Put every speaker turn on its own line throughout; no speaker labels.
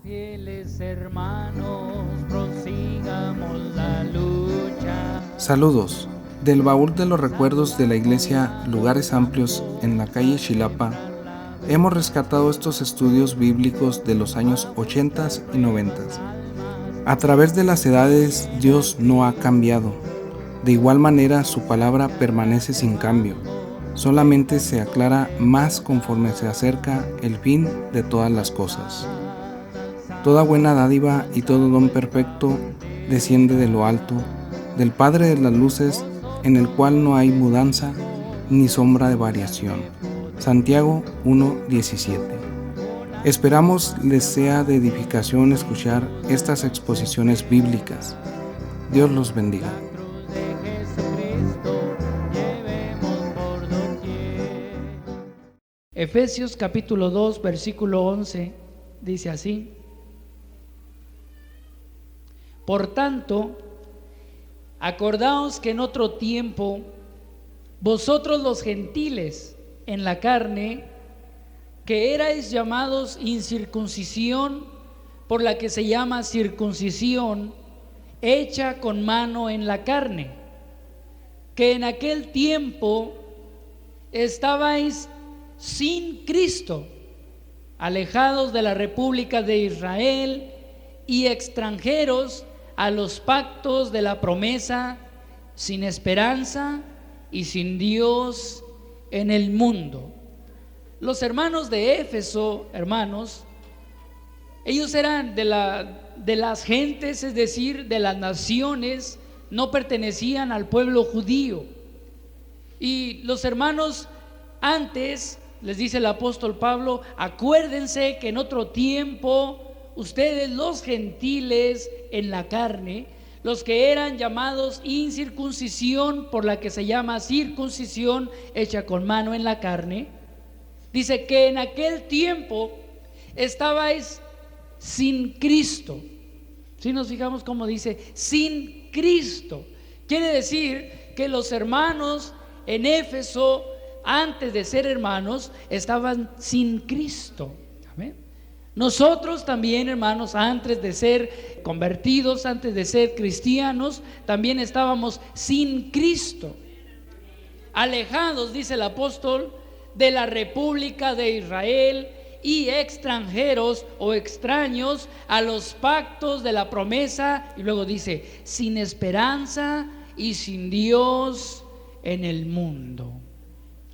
Fieles hermanos, prosigamos la lucha.
Saludos. Del baúl de los recuerdos de la iglesia Lugares Amplios en la calle Xilapa, hemos rescatado estos estudios bíblicos de los años 80 y 90. A través de las edades, Dios no ha cambiado. De igual manera, su palabra permanece sin cambio. Solamente se aclara más conforme se acerca el fin de todas las cosas. Toda buena dádiva y todo don perfecto desciende de lo alto, del Padre de las luces, en el cual no hay mudanza ni sombra de variación. Santiago 1:17. Esperamos les sea de edificación escuchar estas exposiciones bíblicas. Dios los bendiga.
Efesios capítulo 2, versículo 11, dice así: Por tanto, acordaos que en otro tiempo vosotros los gentiles en la carne, que erais llamados incircuncisión, por la que se llama circuncisión, hecha con mano en la carne, que en aquel tiempo estabais sin Cristo, alejados de la República de Israel y extranjeros a los pactos de la promesa, sin esperanza y sin Dios en el mundo. Los hermanos de Éfeso, hermanos, ellos eran de las gentes, es decir, de las naciones, no pertenecían al pueblo judío. Y los hermanos antes, les dice el apóstol Pablo, acuérdense que en otro tiempo ustedes los gentiles en la carne, los que eran llamados incircuncisión, por la que se llama circuncisión hecha con mano en la carne, dice que en aquel tiempo estabais sin Cristo. Si nos fijamos cómo dice, sin Cristo, quiere decir que los hermanos en Éfeso, antes de ser hermanos, estaban sin Cristo. Amén. Nosotros también, hermanos, antes de ser convertidos, antes de ser cristianos, también estábamos sin Cristo, alejados, dice el apóstol, de la República de Israel y extranjeros o extraños a los pactos de la promesa. Y luego dice, sin esperanza y sin Dios en el mundo.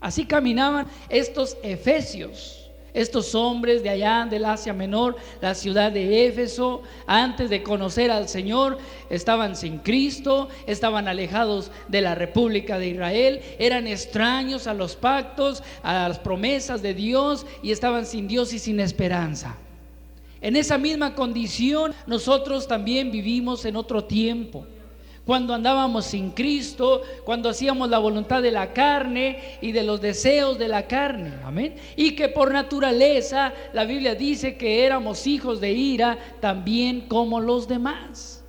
Así caminaban estos efesios, estos hombres de allá del Asia Menor, la ciudad de Éfeso. Antes de conocer al Señor, estaban sin Cristo, estaban alejados de la República de Israel, eran extraños a los pactos, a las promesas de Dios, y estaban sin Dios y sin esperanza. En esa misma condición nosotros también vivimos en otro tiempo, cuando andábamos sin Cristo, cuando hacíamos la voluntad de la carne y de los deseos de la carne, amén. Y que por naturaleza la Biblia dice que éramos hijos de ira también como los demás.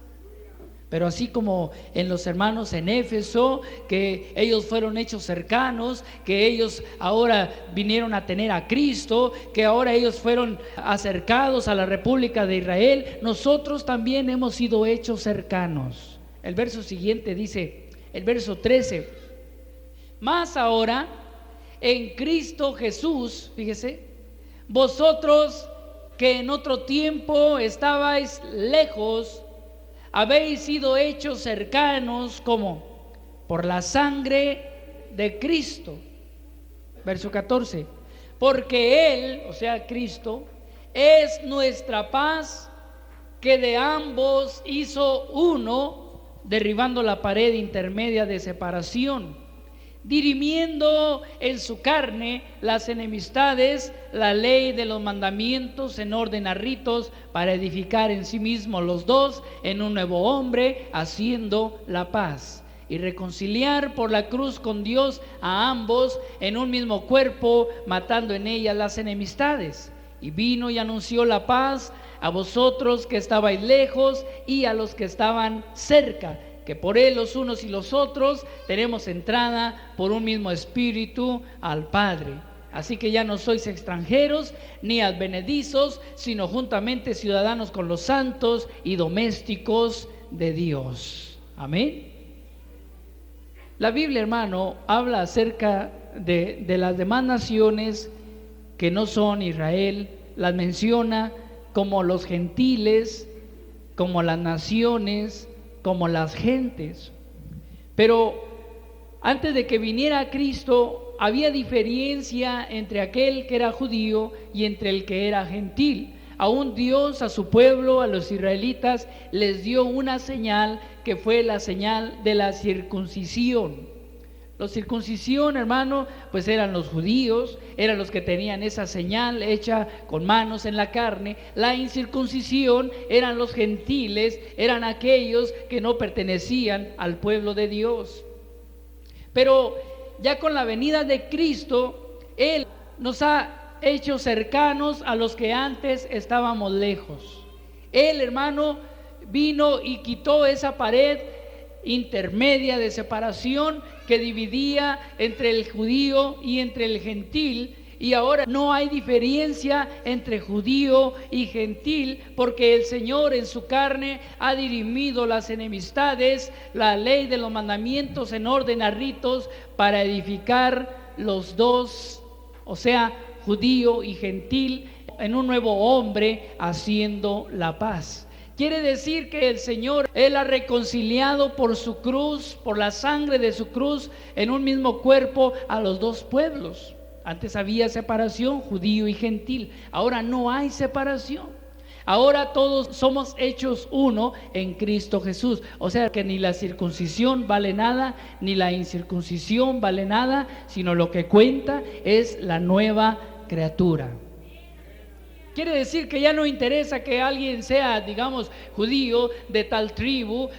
Pero así como en los hermanos en Éfeso, que ellos fueron hechos cercanos, que ellos ahora vinieron a tener a Cristo, que ahora ellos fueron acercados a la República de Israel, nosotros también hemos sido hechos cercanos. El verso siguiente dice, el verso 13: Mas ahora en Cristo Jesús, fíjese, vosotros que en otro tiempo estabais lejos, habéis sido hechos cercanos, como por la sangre de Cristo. Verso 14: Porque Él, o sea Cristo, es nuestra paz, que de ambos hizo uno, derribando la pared intermedia de separación, dirimiendo en su carne las enemistades, la ley de los mandamientos en orden a ritos, para edificar en sí mismos los dos en un nuevo hombre, haciendo la paz, y reconciliar por la cruz con Dios a ambos en un mismo cuerpo, matando en ella las enemistades. Y vino y anunció la paz a vosotros que estabais lejos y a los que estaban cerca, que por Él los unos y los otros tenemos entrada por un mismo espíritu al Padre. Así que ya no sois extranjeros ni advenedizos, sino juntamente ciudadanos con los santos y domésticos de Dios. Amén. La Biblia, hermano, habla acerca de las demás naciones que no son Israel, las menciona como los gentiles, como las naciones, como las gentes. Pero antes de que viniera Cristo, había diferencia entre aquel que era judío y entre el que era gentil. Aún Dios a su pueblo, a los israelitas, les dio una señal que fue la señal de la circuncisión. La circuncisión, hermano, pues eran los judíos, eran los que tenían esa señal hecha con manos en la carne. La incircuncisión eran los gentiles, eran aquellos que no pertenecían al pueblo de Dios. Pero ya con la venida de Cristo, Él nos ha hecho cercanos a los que antes estábamos lejos. Él, hermano, vino y quitó esa pared intermedia de separación que dividía entre el judío y entre el gentil, y ahora no hay diferencia entre judío y gentil, porque el Señor en su carne ha dirimido las enemistades, la ley de los mandamientos en orden a ritos, para edificar los dos, o sea, judío y gentil, en un nuevo hombre, haciendo la paz. Quiere decir que el Señor, Él ha reconciliado por su cruz, por la sangre de su cruz, en un mismo cuerpo a los dos pueblos. Antes había separación, judío y gentil. Ahora no hay separación. Ahora todos somos hechos uno en Cristo Jesús. O sea que ni la circuncisión vale nada, ni la incircuncisión vale nada, sino lo que cuenta es la nueva criatura. Quiere decir que ya no interesa que alguien sea, digamos, judío de tal tribu,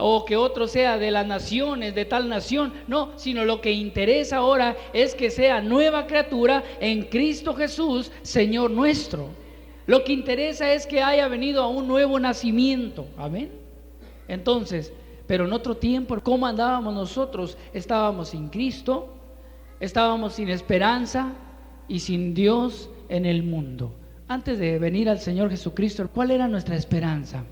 o que otro sea de las naciones, de tal nación. No, sino lo que interesa ahora es que sea nueva criatura en Cristo Jesús, Señor nuestro. Lo que interesa es que haya venido a un nuevo nacimiento. Amén. Entonces, pero en otro tiempo, ¿cómo andábamos nosotros? Estábamos sin Cristo, estábamos sin esperanza y sin Dios en el mundo. Antes de venir al Señor Jesucristo, ¿cuál era nuestra esperanza?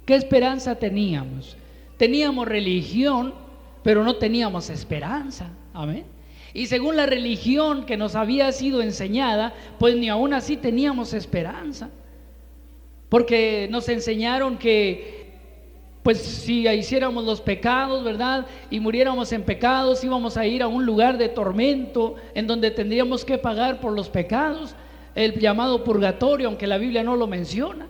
¿Qué esperanza teníamos? Teníamos religión, pero no teníamos esperanza. Amén. Y según la religión que nos había sido enseñada, pues ni aún así teníamos esperanza. Porque nos enseñaron que, pues si hiciéramos los pecados, ¿verdad? Y muriéramos en pecados, íbamos a ir a un lugar de tormento en donde tendríamos que pagar por los pecados, el llamado purgatorio, aunque la Biblia no lo menciona.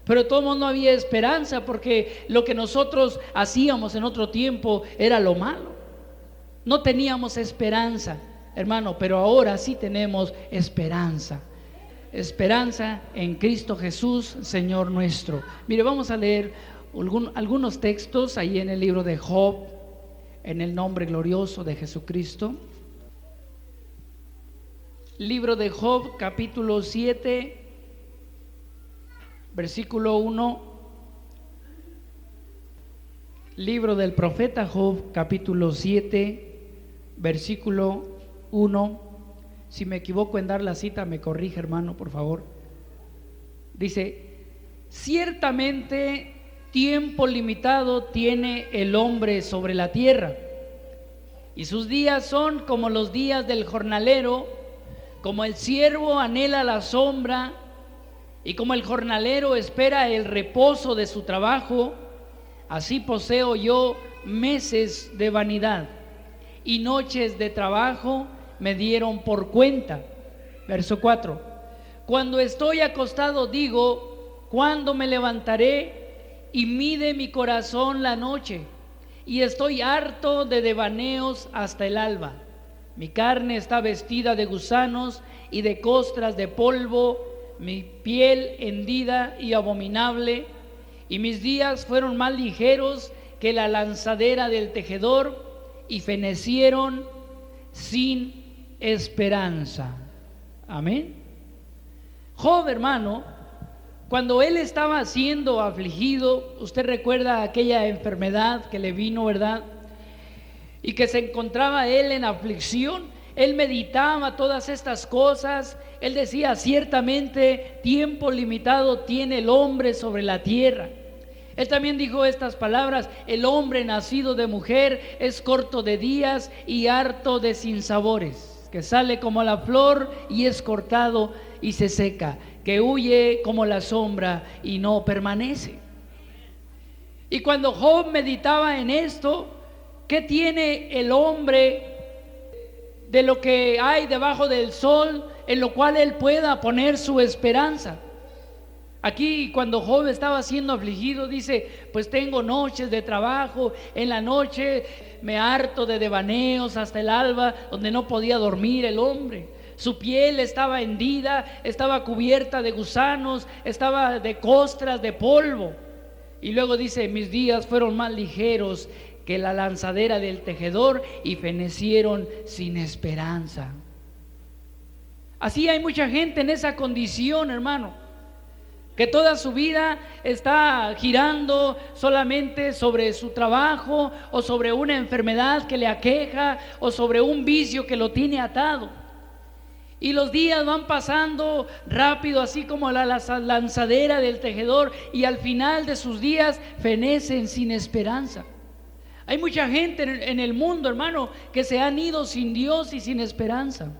Pero de todo modo no había esperanza, porque lo que nosotros hacíamos en otro tiempo era lo malo. No teníamos esperanza, hermano, pero ahora sí tenemos esperanza. Esperanza en Cristo Jesús, Señor nuestro. Mire, vamos a leer algunos textos ahí en el libro de Job, en el nombre glorioso de Jesucristo. Libro de Job, capítulo 7, versículo 1. Libro del profeta Job, capítulo 7, versículo 1. Si me equivoco en dar la cita, me corrige, hermano, por favor. Dice: ciertamente tiempo limitado tiene el hombre sobre la tierra, y sus días son como los días del jornalero. Como el siervo anhela la sombra, y como el jornalero espera el reposo de su trabajo, así poseo yo meses de vanidad, y noches de trabajo me dieron por cuenta. Verso 4. Cuando estoy acostado digo, ¿cuándo me levantaré? Y mide mi corazón la noche, y estoy harto de devaneos hasta el alba. Mi carne está vestida de gusanos y de costras de polvo, mi piel hendida y abominable, y mis días fueron más ligeros que la lanzadera del tejedor, y fenecieron sin esperanza. Amén. Job, hermano, cuando él estaba siendo afligido, usted recuerda aquella enfermedad que le vino, ¿verdad? Y que se encontraba él en aflicción. él meditaba todas estas cosas. Él decía: ciertamente tiempo limitado tiene el hombre sobre la tierra. Él también dijo estas palabras: el hombre nacido de mujer es corto de días y harto de sinsabores, que sale como la flor y es cortado y se seca, que huye como la sombra y no permanece. Y cuando Job meditaba en esto, ¿qué tiene el hombre de lo que hay debajo del sol en lo cual él pueda poner su esperanza? Aquí, cuando Job estaba siendo afligido, dice: pues tengo noches de trabajo, en la noche me harto de devaneos hasta el alba, donde no podía dormir el hombre. Su piel estaba hendida, estaba cubierta de gusanos, estaba de costras, de polvo. Y luego dice: mis días fueron más ligeros que la lanzadera del tejedor y fenecieron sin esperanza. Así hay mucha gente en esa condición, hermano, que toda su vida está girando solamente sobre su trabajo, o sobre una enfermedad que le aqueja, o sobre un vicio que lo tiene atado. Y los días van pasando rápido, así como la lanzadera del tejedor, y al final de sus días fenecen sin esperanza. Hay mucha gente en el mundo, hermano, que se han ido sin Dios y sin esperanza.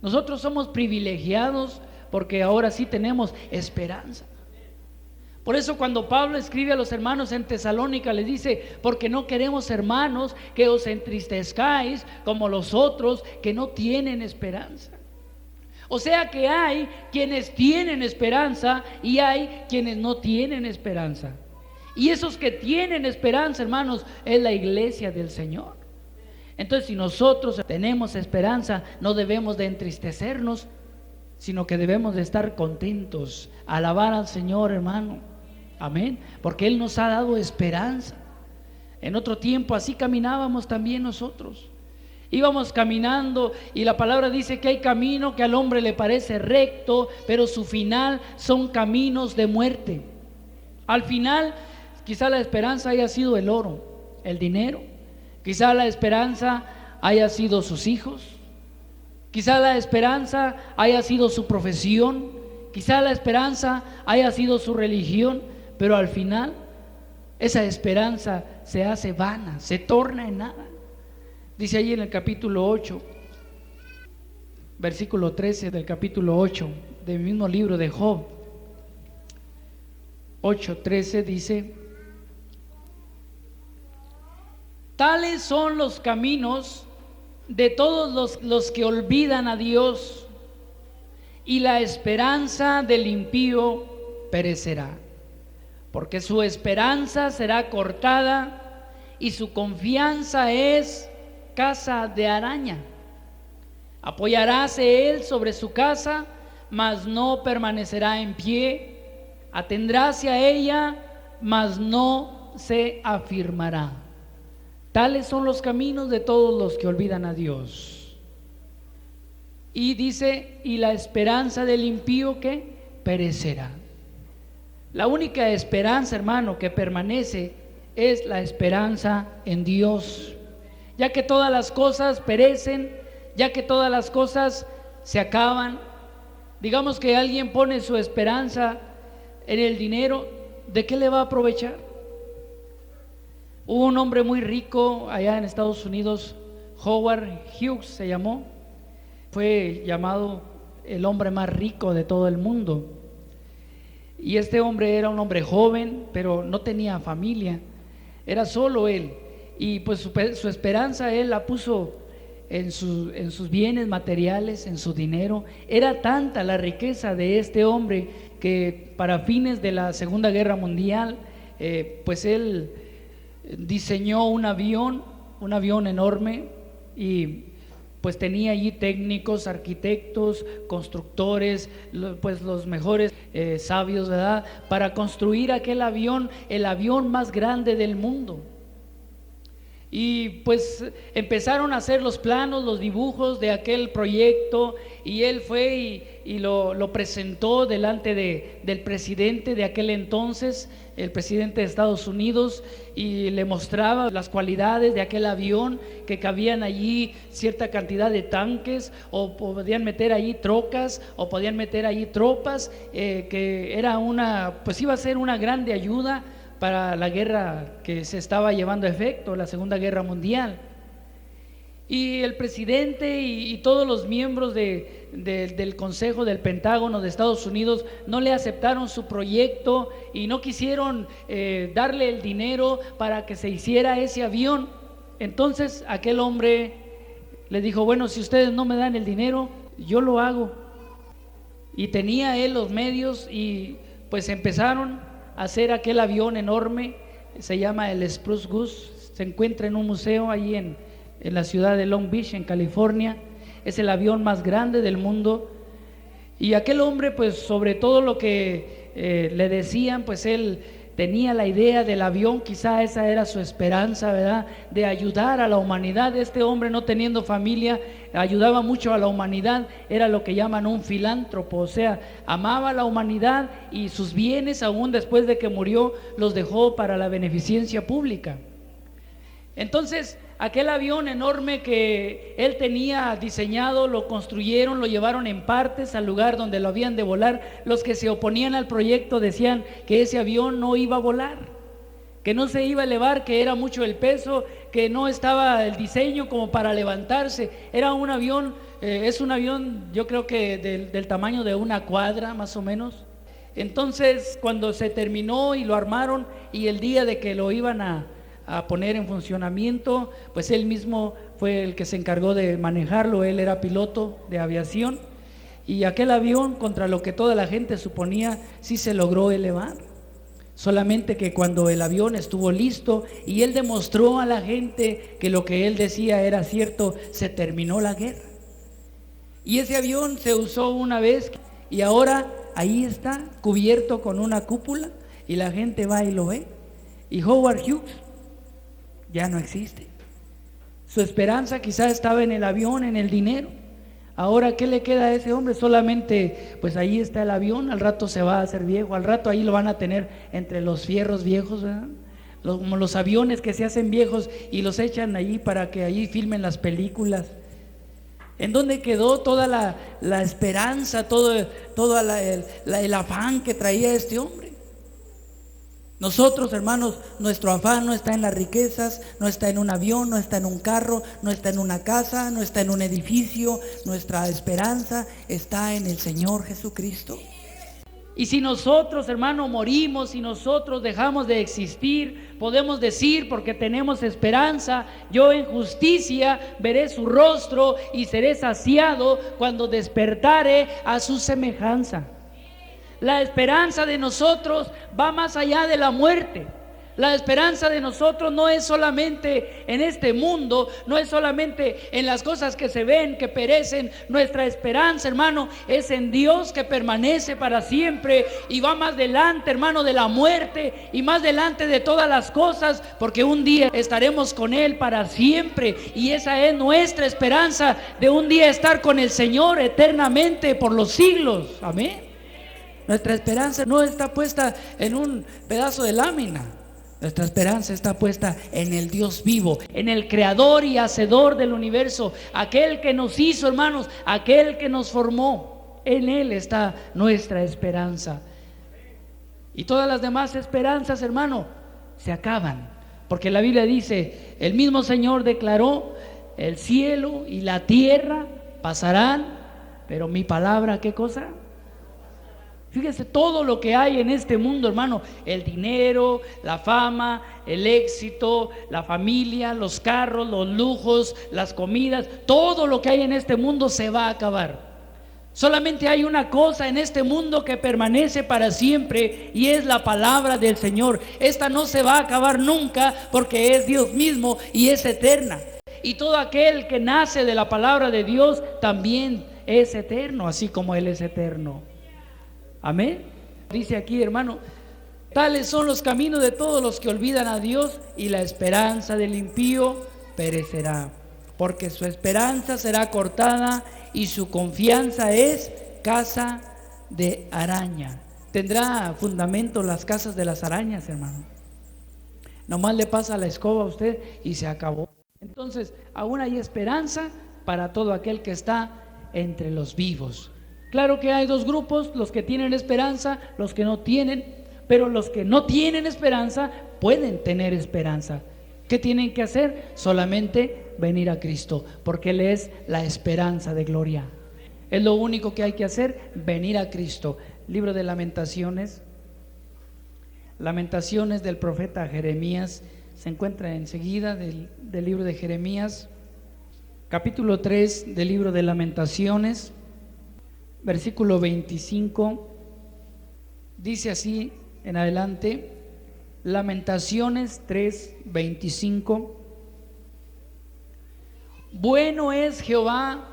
Nosotros somos privilegiados porque ahora sí tenemos esperanza. Por eso cuando Pablo escribe a los hermanos en Tesalónica, les dice: porque no queremos, hermanos, que os entristezcáis como los otros que no tienen esperanza. O sea que hay quienes tienen esperanza y hay quienes no tienen esperanza. Y esos que tienen esperanza, hermanos, es la iglesia del Señor. Entonces, si nosotros tenemos esperanza, no debemos de entristecernos, sino que debemos de estar contentos, alabar al Señor, hermano. Amén, porque Él nos ha dado esperanza. En otro tiempo así caminábamos también nosotros. Íbamos caminando y la palabra dice que hay camino que al hombre le parece recto, pero su final son caminos de muerte. Al final, quizá la esperanza haya sido el oro, el dinero. Quizá la esperanza haya sido sus hijos. Quizá la esperanza haya sido su profesión. Quizá la esperanza haya sido su religión. Pero al final esa esperanza se hace vana, se torna en nada. Dice allí en el capítulo 8, versículo 13 del capítulo 8 del mismo libro de Job, 8:13, dice: tales son los caminos de todos los que olvidan a Dios, y la esperanza del impío perecerá, porque su esperanza será cortada y su confianza es casa de araña. Apoyaráse él sobre su casa, mas no permanecerá en pie. Atendráse a ella, mas no se afirmará. Tales son los caminos de todos los que olvidan a Dios. Y dice: y la esperanza del impío que perecerá. La única esperanza, hermano, que permanece es la esperanza en Dios. Ya que todas las cosas perecen, ya que todas las cosas se acaban. Digamos que alguien pone su esperanza en el dinero, ¿de qué le va a aprovechar? Hubo un hombre muy rico allá en Estados Unidos, Howard Hughes se llamó. Fue llamado el hombre más rico de todo el mundo. Y este hombre era un hombre joven, pero no tenía familia, era solo él. Y pues su esperanza él la puso en sus bienes materiales, en su dinero. Era tanta la riqueza de este hombre que para fines de la Segunda Guerra Mundial, pues él diseñó un avión enorme, y pues tenía allí técnicos, arquitectos, constructores, pues los mejores sabios, ¿verdad?, para construir aquel avión, el avión más grande del mundo. Y pues empezaron a hacer los planos, los dibujos de aquel proyecto, y él fue y lo presentó delante del presidente de aquel entonces, el presidente de Estados Unidos, y le mostraba las cualidades de aquel avión, que cabían allí cierta cantidad de tanques, o podían meter allí trocas, o podían meter allí tropas, que era pues iba a ser una grande ayuda para la guerra que se estaba llevando a efecto, la Segunda Guerra Mundial. Y el presidente y todos los miembros del Consejo del Pentágono de Estados Unidos no le aceptaron su proyecto y no quisieron darle el dinero para que se hiciera ese avión. Entonces aquel hombre le dijo: bueno, si ustedes no me dan el dinero, yo lo hago. Y tenía él los medios, y pues empezaron a hacer aquel avión enorme. Se llama el Spruce Goose, se encuentra en un museo ahí en la ciudad de Long Beach, en California. Es el avión más grande del mundo. Y aquel hombre, pues sobre todo lo que le decían, pues él tenía la idea del avión, quizá esa era su esperanza, ¿verdad?, de ayudar a la humanidad. Este hombre, no teniendo familia, ayudaba mucho a la humanidad, era lo que llaman un filántropo, o sea, amaba a la humanidad, y sus bienes, aún después de que murió, los dejó para la beneficencia pública. Entonces, aquel avión enorme que él tenía diseñado, lo construyeron, lo llevaron en partes al lugar donde lo habían de volar. Los que se oponían al proyecto decían que ese avión no iba a volar, que no se iba a elevar, que era mucho el peso, que no estaba el diseño como para levantarse. Era un avión, es un avión, yo creo que del tamaño de una cuadra más o menos. Entonces, cuando se terminó y lo armaron, y el día de que lo iban a poner en funcionamiento, pues él mismo fue el que se encargó de manejarlo. Él era piloto de aviación, y aquel avión, contra lo que toda la gente suponía, sí se logró elevar. Solamente que cuando el avión estuvo listo y él demostró a la gente que lo que él decía era cierto, se terminó la guerra. Y ese avión se usó una vez, y ahora ahí está, cubierto con una cúpula, y la gente va y lo ve. Y Howard Hughes ya no existe. Su esperanza quizá estaba en el avión, en el dinero. Ahora, ¿qué le queda a ese hombre? Solamente, pues ahí está el avión. Al rato se va a hacer viejo, al rato ahí lo van a tener entre los fierros viejos, ¿verdad? Como los aviones que se hacen viejos y los echan allí para que allí filmen las películas. ¿En dónde quedó toda la esperanza, todo el afán que traía este hombre? Nosotros, hermanos, nuestro afán no está en las riquezas, no está en un avión, no está en un carro, no está en una casa, no está en un edificio. Nuestra esperanza está en el Señor Jesucristo. Y si nosotros, hermano, morimos, si nosotros dejamos de existir, podemos decir, porque tenemos esperanza: yo en justicia veré su rostro y seré saciado cuando despertare a su semejanza. La esperanza de nosotros va más allá de la muerte. La esperanza de nosotros no es solamente en este mundo, no es solamente en las cosas que se ven, que perecen. Nuestra esperanza, hermano, es en Dios, que permanece para siempre, y va más delante, hermano, de la muerte, y más delante de todas las cosas, porque un día estaremos con Él para siempre, y esa es nuestra esperanza, de un día estar con el Señor eternamente por los siglos. Amén. Nuestra esperanza no está puesta en un pedazo de lámina. Nuestra esperanza está puesta en el Dios vivo, en el creador y hacedor del universo, aquel que nos hizo, hermanos, aquel que nos formó. En Él está nuestra esperanza. Y todas las demás esperanzas, hermano, se acaban, porque la Biblia dice: el mismo Señor declaró: el cielo y la tierra pasarán, pero mi palabra, ¿qué cosa? Fíjese todo lo que hay en este mundo, hermano: el dinero, la fama, el éxito, la familia, los carros, los lujos, las comidas. Todo lo que hay en este mundo se va a acabar. Solamente hay una cosa en este mundo que permanece para siempre, y es la palabra del Señor. Esta no se va a acabar nunca, porque es Dios mismo y es eterna. Y todo aquel que nace de la palabra de Dios también es eterno, así como Él es eterno. Amén. Dice aquí, hermano, Tales son los caminos de todos los que olvidan a Dios, y la esperanza del impío perecerá, porque su esperanza será cortada y su confianza es casa de araña. ¿Tendrá fundamento las casas de las arañas, hermano? Nomás le pasa la escoba a usted y se acabó. Entonces, aún hay esperanza para todo aquel que está entre los vivos. Claro que hay dos grupos, los que tienen esperanza, los que no tienen, pero los que no tienen esperanza pueden tener esperanza. ¿Qué tienen que hacer? Solamente venir a Cristo, porque Él es la esperanza de gloria. Es lo único que hay que hacer, venir a Cristo. Libro de Lamentaciones. Lamentaciones del profeta Jeremías, se encuentra enseguida del libro de Jeremías, capítulo 3 del libro de Lamentaciones, versículo 25, dice así en adelante, Lamentaciones 3, 25: bueno es Jehová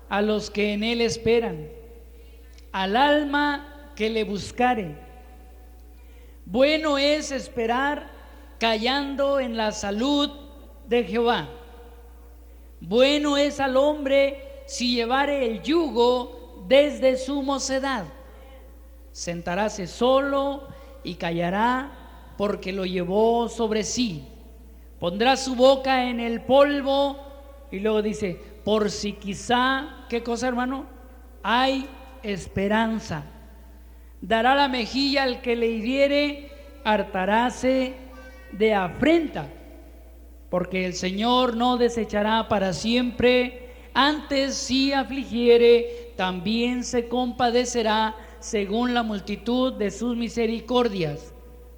a los que en él esperan, al alma que le buscare. Bueno es esperar callando en la salud de Jehová. Bueno es al hombre si llevare el yugo desde su mocedad. Sentaráse solo y callará porque lo llevó sobre sí. Pondrá su boca en el polvo, y luego dice, por si quizá, ¿qué cosa, hermano? Hay esperanza. Dará la mejilla al que le hiriere, hartaráse de afrenta, porque el Señor no desechará para siempre, antes si afligiere, también se compadecerá según la multitud de sus misericordias,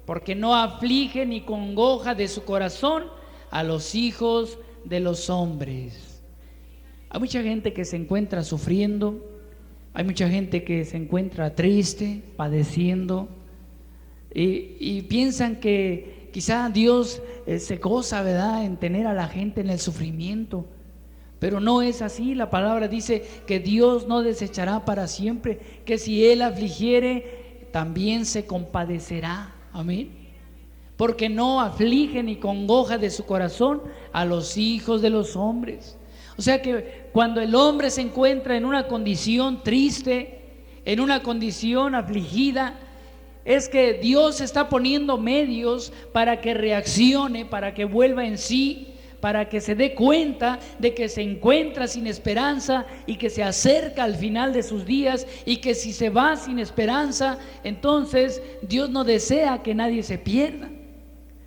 porque no aflige ni congoja de su corazón a los hijos de los hombres. Hay mucha gente que se encuentra sufriendo, hay mucha gente que se encuentra triste, padeciendo, y piensan que quizá Dios se goza, ¿verdad?, en tener a la gente en el sufrimiento. Pero no es así. La palabra dice que Dios no desechará para siempre, que si Él afligiere, también se compadecerá. Amén. Porque no aflige ni congoja de su corazón a los hijos de los hombres. O sea que cuando el hombre se encuentra en una condición triste, en una condición afligida, es que Dios está poniendo medios para que reaccione, para que vuelva en sí, para que se dé cuenta de que se encuentra sin esperanza y que se acerca al final de sus días, y que si se va sin esperanza, entonces Dios no desea que nadie se pierda,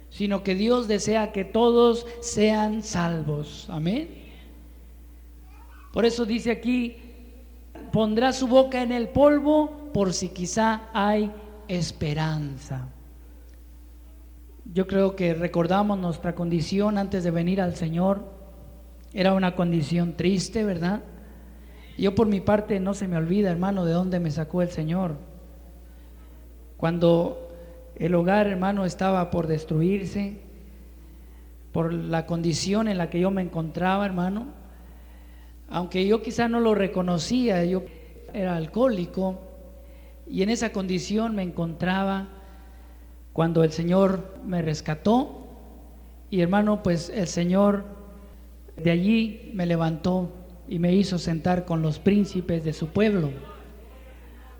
sino que Dios desea que todos sean salvos. Amén. Por eso dice aquí, pondrá su boca en el polvo por si quizá hay esperanza. Yo creo que recordamos nuestra condición antes de venir al Señor. Era una condición triste, ¿verdad? Yo por mi parte no se me olvida, hermano, de dónde me sacó el Señor. Cuando el hogar, hermano, estaba por destruirse, por la condición en la que yo me encontraba, hermano. Aunque yo quizá no lo reconocía, yo era alcohólico y en esa condición me encontraba cuando el Señor me rescató. Y hermano, pues el Señor de allí me levantó y me hizo sentar con los príncipes de su pueblo.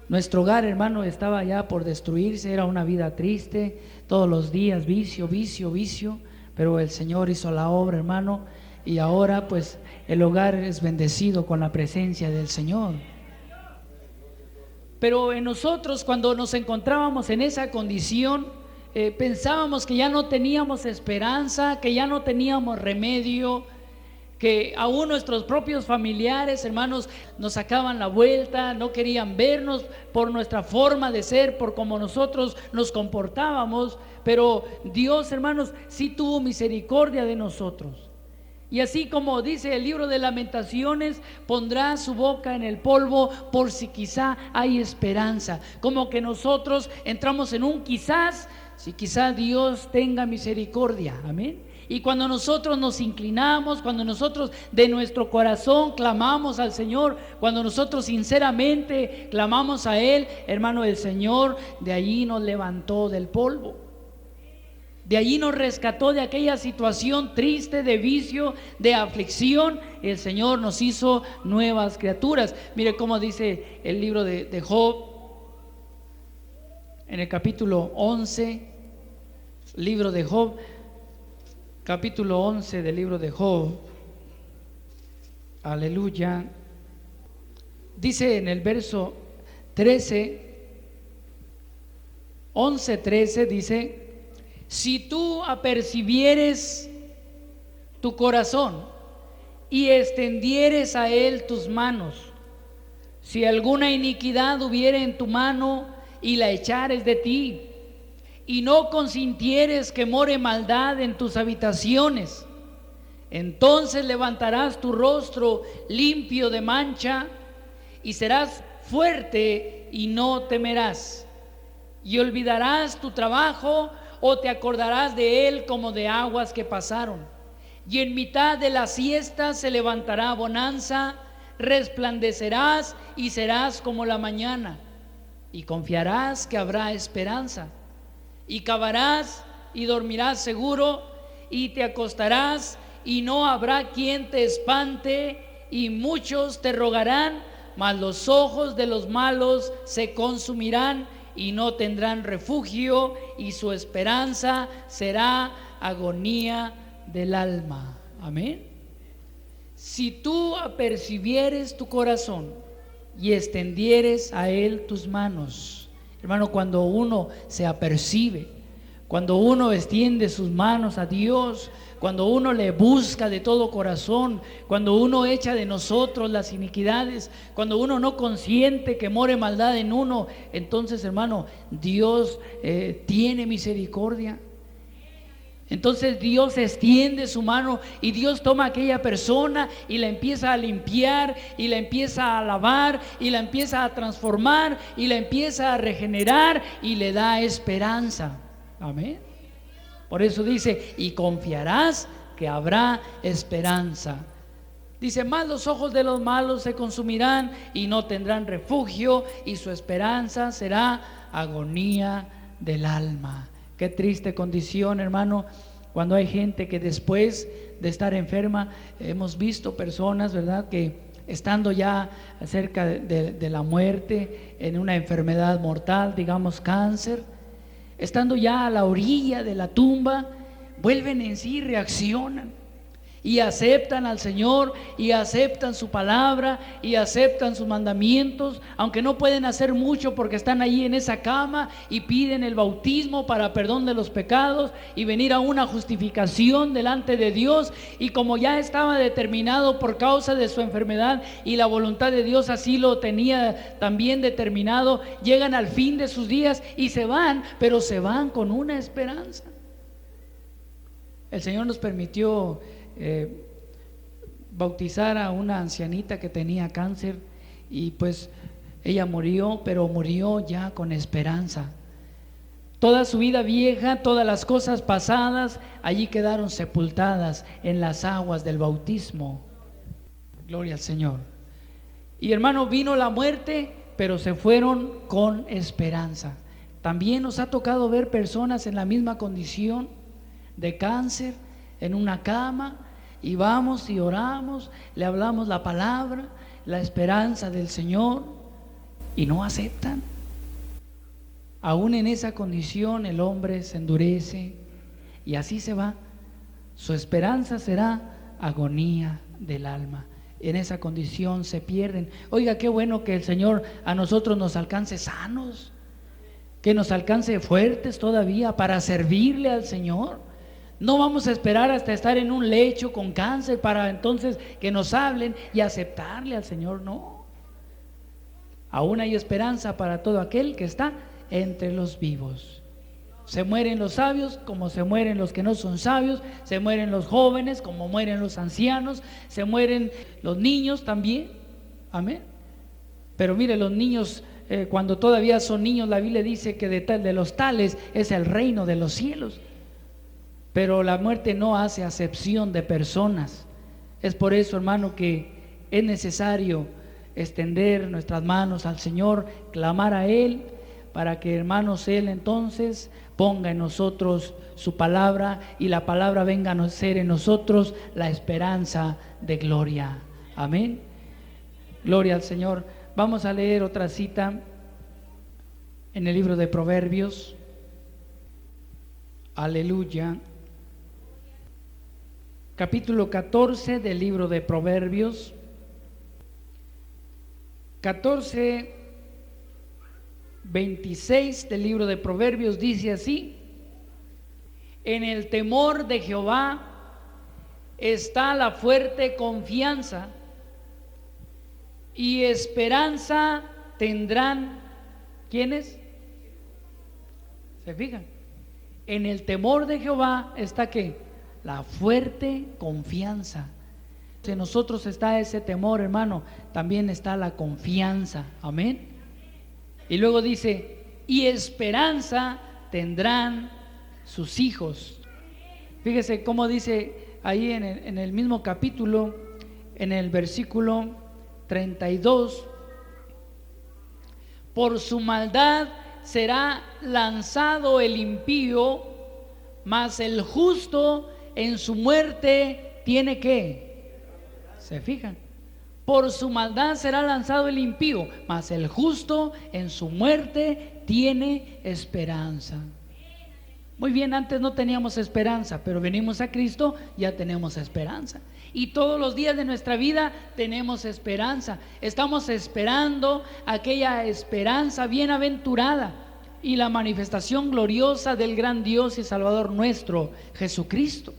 Nuestro hogar, hermano, estaba ya por destruirse, era una vida triste, todos los días vicio, vicio, vicio, pero el Señor hizo la obra, hermano, y ahora pues el hogar es bendecido con la presencia del Señor. Pero en nosotros, cuando nos encontrábamos en esa condición, pensábamos que ya no teníamos esperanza, que ya no teníamos remedio, que aún nuestros propios familiares, hermanos, nos sacaban la vuelta, no querían vernos por nuestra forma de ser, por cómo nosotros nos comportábamos. Pero Dios, hermanos, sí tuvo misericordia de nosotros. Y así como dice el libro de Lamentaciones, pondrá su boca en el polvo por si quizá hay esperanza. Como que nosotros entramos en un quizás, si quizá Dios tenga misericordia. Amén. Y cuando nosotros nos inclinamos, cuando nosotros de nuestro corazón clamamos al Señor, cuando nosotros sinceramente clamamos a Él, hermano, el Señor de allí nos levantó del polvo. De allí nos rescató de aquella situación triste, de vicio, de aflicción. El Señor nos hizo nuevas criaturas. Mire cómo dice el libro de Job, en el capítulo 11, libro de Job, capítulo 11 del libro de Job. Aleluya. Dice en el verso 13, 11:13, dice: si tú apercibieres tu corazón y extendieres a él tus manos, si alguna iniquidad hubiere en tu mano y la echares de ti, y no consintieres que more maldad en tus habitaciones, entonces levantarás tu rostro limpio de mancha y serás fuerte y no temerás, y olvidarás tu trabajo o te acordarás de él como de aguas que pasaron. Y en mitad de la siesta se levantará bonanza, resplandecerás y serás como la mañana, y confiarás que habrá esperanza, y cavarás y dormirás seguro, y te acostarás y no habrá quien te espante, y muchos te rogarán, mas los ojos de los malos se consumirán y no tendrán refugio, y su esperanza será agonía del alma. Amén. Si tú apercibieres tu corazón y extendieres a él tus manos, hermano, cuando uno se apercibe, cuando uno extiende sus manos a Dios, cuando uno le busca de todo corazón, cuando uno echa de nosotros las iniquidades, cuando uno no consiente que more maldad en uno, entonces, hermano, Dios tiene misericordia. Entonces Dios extiende su mano y Dios toma a aquella persona y la empieza a limpiar, y la empieza a lavar, y la empieza a transformar, y la empieza a regenerar, y le da esperanza. Amén. Por eso dice: y confiarás que habrá esperanza. Dice: más los ojos de los malos se consumirán y no tendrán refugio, y su esperanza será agonía del alma. Qué triste condición, hermano, cuando hay gente que después de estar enferma, hemos visto personas, ¿verdad?, que estando ya cerca de la muerte, en una enfermedad mortal, digamos cáncer, estando ya a la orilla de la tumba, vuelven en sí, reaccionan y aceptan al Señor, y aceptan su palabra, y aceptan sus mandamientos, aunque no pueden hacer mucho porque están allí en esa cama, y piden el bautismo para perdón de los pecados y venir a una justificación delante de Dios. Y como ya estaba determinado por causa de su enfermedad, y la voluntad de Dios así lo tenía también determinado, llegan al fin de sus días y se van, pero se van con una esperanza. El Señor nos permitió bautizar a una ancianita que tenía cáncer, y pues ella murió, pero murió ya con esperanza. Toda su vida vieja, todas las cosas pasadas, allí quedaron sepultadas en las aguas del bautismo. Gloria al Señor. Y hermano, vino la muerte, pero se fueron con esperanza. También nos ha tocado ver personas en la misma condición de cáncer, en una cama, y vamos y oramos, le hablamos la palabra, la esperanza del Señor, y no aceptan. Aún en esa condición el hombre se endurece y así se va. Su esperanza será agonía del alma. En esa condición se pierden. Oiga, qué bueno que el Señor a nosotros nos alcance sanos, que nos alcance fuertes todavía para servirle al Señor. No vamos a esperar hasta estar en un lecho con cáncer para entonces que nos hablen y aceptarle al Señor. No. Aún hay esperanza para todo aquel que está entre los vivos. Se mueren los sabios como se mueren los que no son sabios, se mueren los jóvenes como mueren los ancianos, se mueren los niños también. Amén. Pero mire, los niños, cuando todavía son niños, la Biblia dice que de los tales es el reino de los cielos. pero la muerte no hace acepción de personas. Es por eso, hermano, que es necesario extender nuestras manos al Señor, clamar a Él, para que, hermanos, Él entonces ponga en nosotros su palabra y la palabra venga a ser en nosotros la esperanza de gloria. Amén. Gloria al Señor. Vamos a leer otra cita en el libro de Proverbios. Aleluya. Capítulo 14 del libro de Proverbios. 14:26 del libro de Proverbios dice así: en el temor de Jehová está la fuerte confianza, y esperanza tendrán, ¿quiénes? ¿Se fijan? En el temor de Jehová está ¿qué? La fuerte confianza. En nosotros está ese temor, hermano, también está la confianza. Amén. Y luego dice: y esperanza tendrán sus hijos. Fíjese cómo dice ahí en el mismo capítulo, en el versículo 32: por su maldad será lanzado el impío, mas el justo en su muerte tiene ¿qué? ¿Se fijan? Por su maldad será lanzado el impío, mas el justo en su muerte tiene esperanza. Muy bien, antes no teníamos esperanza, pero venimos a Cristo, ya tenemos esperanza. Y todos los días de nuestra vida tenemos esperanza. Estamos esperando aquella esperanza bienaventurada y la manifestación gloriosa del gran Dios y Salvador nuestro, Jesucristo.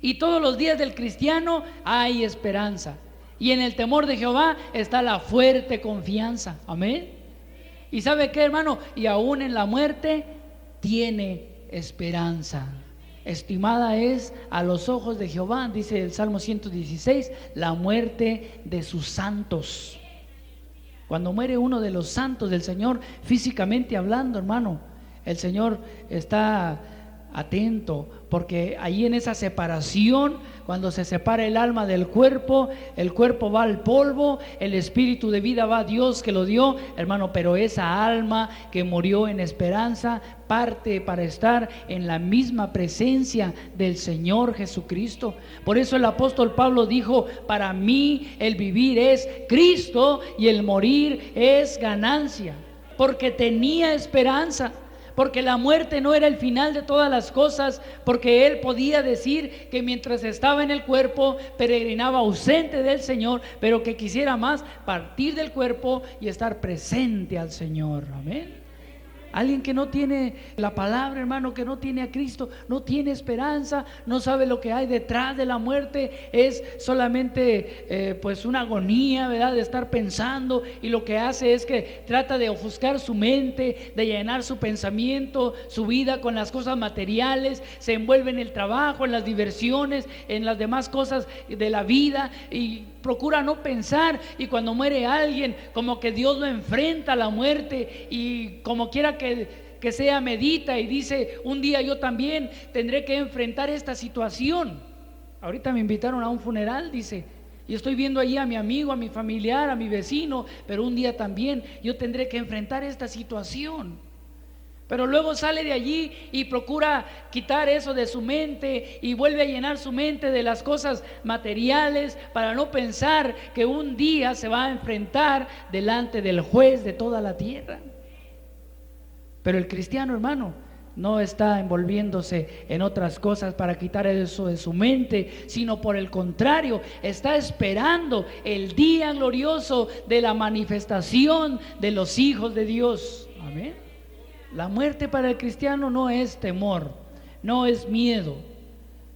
Y todos los días del cristiano hay esperanza. Y en el temor de Jehová está la fuerte confianza. Amén. ¿Y sabe qué, hermano? Y aún en la muerte tiene esperanza. Estimada es a los ojos de Jehová, dice el Salmo 116, la muerte de sus santos. Cuando muere uno de los santos del Señor, físicamente hablando, hermano, el Señor está atento, porque ahí en esa separación, cuando se separa el alma del cuerpo, el cuerpo va al polvo, el espíritu de vida va a Dios que lo dio, hermano, pero esa alma que murió en esperanza parte para estar en la misma presencia del Señor Jesucristo. Por eso el apóstol Pablo dijo: para mí el vivir es Cristo y el morir es ganancia, porque tenía esperanza. Porque la muerte no era el final de todas las cosas, porque él podía decir que mientras estaba en el cuerpo peregrinaba ausente del Señor, pero que quisiera más partir del cuerpo y estar presente al Señor. Amén. Alguien que no tiene la palabra, hermano, que no tiene a Cristo, no tiene esperanza, no sabe lo que hay detrás de la muerte, es solamente pues una agonía, ¿verdad? De estar pensando, y lo que hace es que trata de ofuscar su mente, de llenar su pensamiento, su vida con las cosas materiales, se envuelve en el trabajo, en las diversiones, en las demás cosas de la vida, y procura no pensar, y cuando muere alguien, como que Dios lo enfrenta a la muerte, y como quiera que sea, medita y dice: un día yo también tendré que enfrentar esta situación. Ahorita me invitaron a un funeral, dice, y estoy viendo allí a mi amigo, a mi familiar, a mi vecino, pero un día también yo tendré que enfrentar esta situación. Pero luego sale de allí y procura quitar eso de su mente y vuelve a llenar su mente de las cosas materiales, para no pensar que un día se va a enfrentar delante del juez de toda la tierra. Pero el cristiano, hermano, no está envolviéndose en otras cosas para quitar eso de su mente, sino por el contrario, está esperando el día glorioso de la manifestación de los hijos de Dios. Amén. La muerte para el cristiano no es temor, no es miedo.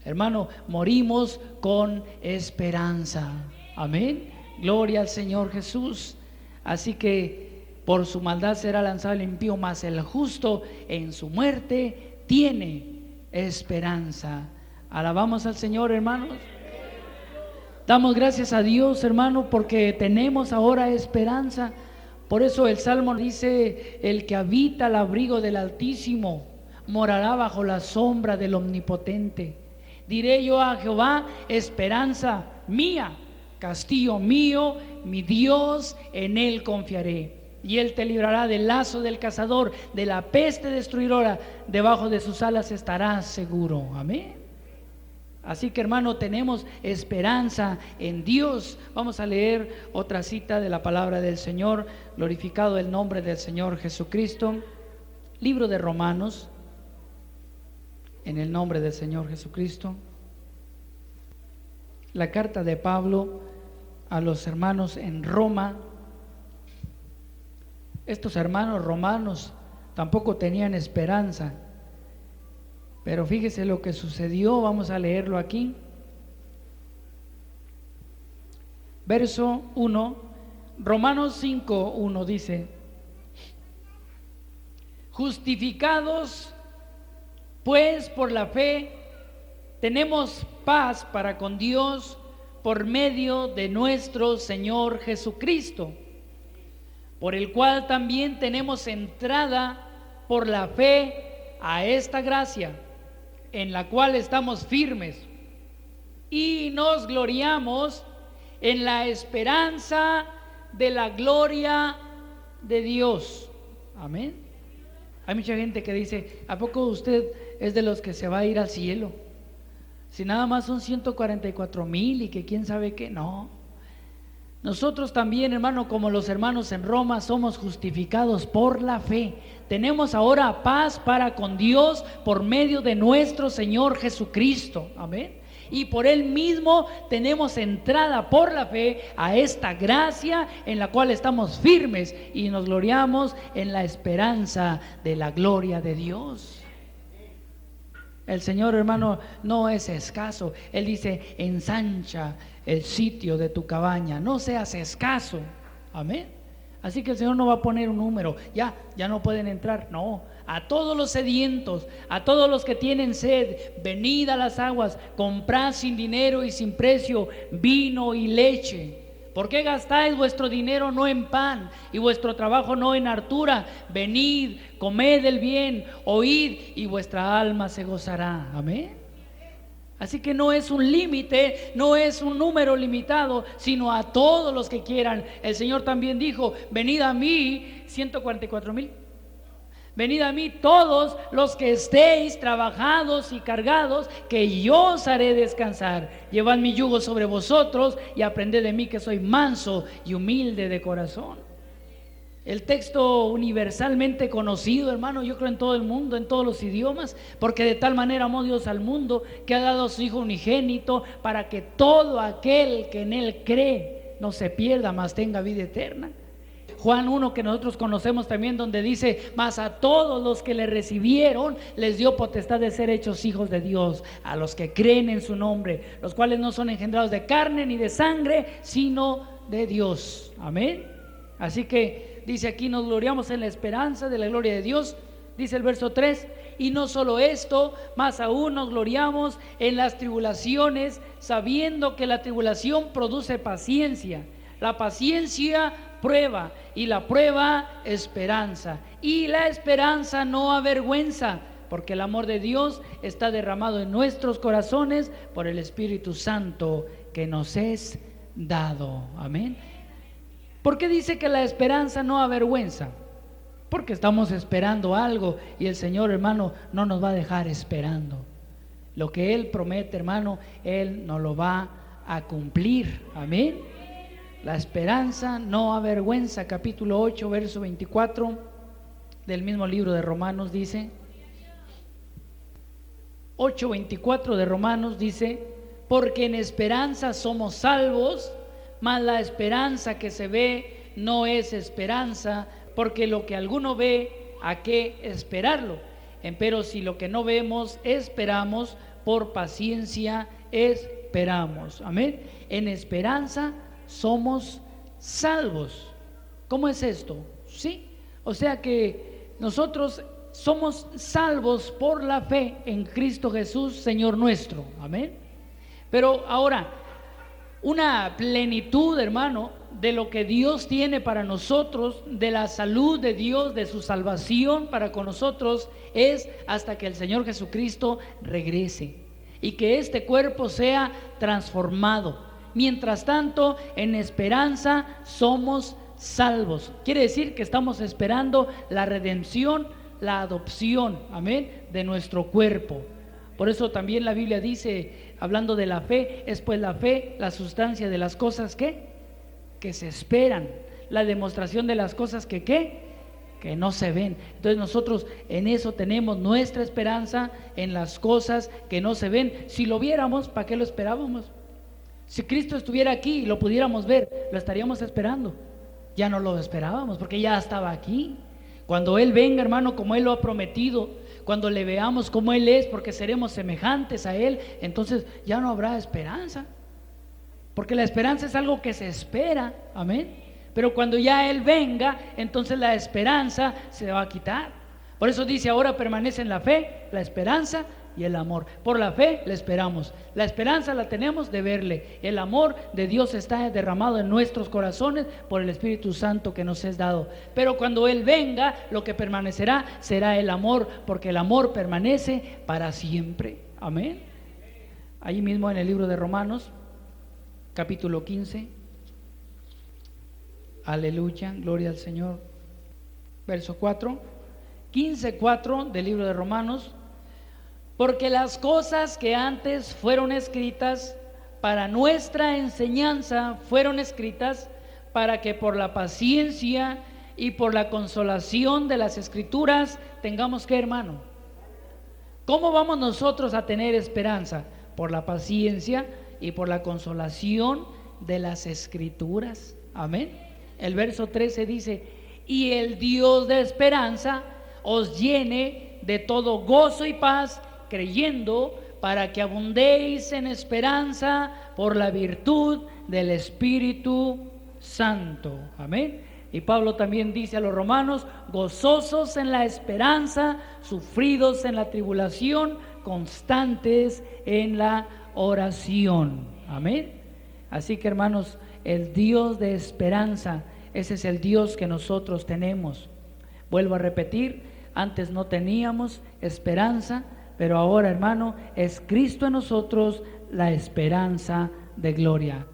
Hermano, morimos con esperanza. Amén. Gloria al Señor Jesús. Así que por su maldad será lanzado el impío, mas el justo en su muerte tiene esperanza. Alabamos al Señor, hermanos. Damos gracias a Dios, hermano, porque tenemos ahora esperanza. Por eso el Salmo dice: el que habita al abrigo del Altísimo morará bajo la sombra del Omnipotente. Diré yo a Jehová, esperanza mía, castillo mío, mi Dios, en él confiaré. Y él te librará del lazo del cazador, de la peste destruidora, debajo de sus alas estarás seguro. Amén. Así que, hermano, tenemos esperanza en Dios. Vamos a leer otra cita de la palabra del Señor. Glorificado el nombre del Señor Jesucristo. Libro de Romanos, en el nombre del Señor Jesucristo. La carta de Pablo a los hermanos en Roma. Estos hermanos romanos tampoco tenían esperanza, pero fíjese lo que sucedió. Vamos a leerlo aquí. Verso 1, Romanos 5, 1 dice: justificados pues por la fe, tenemos paz para con Dios por medio de nuestro Señor Jesucristo, por el cual también tenemos entrada por la fe a esta gracia, en la cual estamos firmes y nos gloriamos en la esperanza de la gloria de Dios. Amén. Hay mucha gente que dice: ¿a poco usted es de los que se va a ir al cielo? Si nada más son 144,000 y que quién sabe qué. No. Nosotros también, hermano, como los hermanos en Roma, somos justificados por la fe. Tenemos ahora paz para con Dios por medio de nuestro Señor Jesucristo. Amén. Y por Él mismo tenemos entrada por la fe a esta gracia en la cual estamos firmes y nos gloriamos en la esperanza de la gloria de Dios. El Señor, hermano, no es escaso. Él dice: ensancha el sitio de tu cabaña, no seas escaso. Amén. Así que el Señor no va a poner un número, ya no pueden entrar. No, a todos los sedientos, a todos los que tienen sed, venid a las aguas, comprad sin dinero y sin precio vino y leche. ¿Por qué gastáis vuestro dinero no en pan y vuestro trabajo no en hartura? Venid, comed el bien, oíd y vuestra alma se gozará. Amén. Así que no es un límite, no es un número limitado, sino a todos los que quieran. El Señor también dijo: venid a mí, 144,000. Venid a mí todos los que estéis trabajados y cargados, que yo os haré descansar. Llevad mi yugo sobre vosotros y aprended de mí, que soy manso y humilde de corazón. El texto universalmente conocido, hermano, yo creo en todo el mundo, en todos los idiomas, porque de tal manera amó Dios al mundo que ha dado a su Hijo unigénito, para que todo aquel que en Él cree no se pierda, mas tenga vida eterna. Juan 1, que nosotros conocemos también, donde dice: mas a todos los que le recibieron les dio potestad de ser hechos hijos de Dios, a los que creen en su nombre, los cuales no son engendrados de carne ni de sangre, sino de Dios. Amén. Así que dice aquí: nos gloriamos en la esperanza de la gloria de Dios. Dice el verso 3: y no solo esto, más aún nos gloriamos en las tribulaciones, sabiendo que la tribulación produce paciencia, la paciencia prueba, y la prueba esperanza, y la esperanza no avergüenza, porque el amor de Dios está derramado en nuestros corazones por el Espíritu Santo que nos es dado. Amén. ¿Por qué dice que la esperanza no avergüenza? Porque estamos esperando algo, y el Señor, hermano, no nos va a dejar esperando. Lo que Él promete, hermano, Él nos lo va a cumplir. Amén. La esperanza no avergüenza. Capítulo 8, verso 24 del mismo libro de Romanos dice: 8:24 de Romanos dice: porque en esperanza somos salvos, mas la esperanza que se ve no es esperanza, porque lo que alguno ve, ¿a qué esperarlo? Empero si lo que no vemos esperamos, por paciencia esperamos. Amén. En esperanza somos salvos. ¿Cómo es esto? Sí, o sea que nosotros somos salvos por la fe en Cristo Jesús, Señor nuestro. Amén. Pero ahora, una plenitud, hermano, de lo que Dios tiene para nosotros, de la salud de Dios, de su salvación para con nosotros, es hasta que el Señor Jesucristo regrese y que este cuerpo sea transformado. Mientras tanto, en esperanza somos salvos. Quiere decir que estamos esperando la redención, la adopción, amén, de nuestro cuerpo. Por eso también la Biblia dice, hablando de la fe, es pues la fe la sustancia de las cosas que se esperan, la demostración de las cosas que no se ven. Entonces nosotros en eso tenemos nuestra esperanza, en las cosas que no se ven. Si lo viéramos, ¿para qué lo esperábamos? Si Cristo estuviera aquí y lo pudiéramos ver, lo estaríamos esperando. Ya no lo esperábamos porque ya estaba aquí. Cuando Él venga, hermano, como Él lo ha prometido, cuando le veamos como Él es, porque seremos semejantes a Él, entonces ya no habrá esperanza. Porque la esperanza es algo que se espera, amén. Pero cuando ya Él venga, entonces la esperanza se va a quitar. Por eso dice, ahora permanecen la fe, la esperanza y el amor. Por la fe le esperamos. La esperanza la tenemos de verle. El amor de Dios está derramado en nuestros corazones por el Espíritu Santo que nos es dado. Pero cuando Él venga, lo que permanecerá será el amor, porque el amor permanece para siempre. Amén. Allí mismo en el libro de Romanos, capítulo 15. Aleluya, gloria al Señor. Verso 4. 15:4 del libro de Romanos. Porque las cosas que antes fueron escritas para nuestra enseñanza fueron escritas para que por la paciencia y por la consolación de las Escrituras tengamos que, hermano. ¿Cómo vamos nosotros a tener esperanza? Por la paciencia y por la consolación de las Escrituras. Amén. El verso 13 dice, y el Dios de esperanza os llene de todo gozo y paz, creyendo, para que abundéis en esperanza por la virtud del Espíritu Santo. Amén. Y Pablo también dice a los romanos, gozosos en la esperanza, sufridos en la tribulación, constantes en la oración. Amén. Así que, hermanos, el Dios de esperanza, ese es el Dios que nosotros tenemos. Vuelvo a repetir, antes no teníamos esperanza, pero ahora, hermano, es Cristo en nosotros la esperanza de gloria.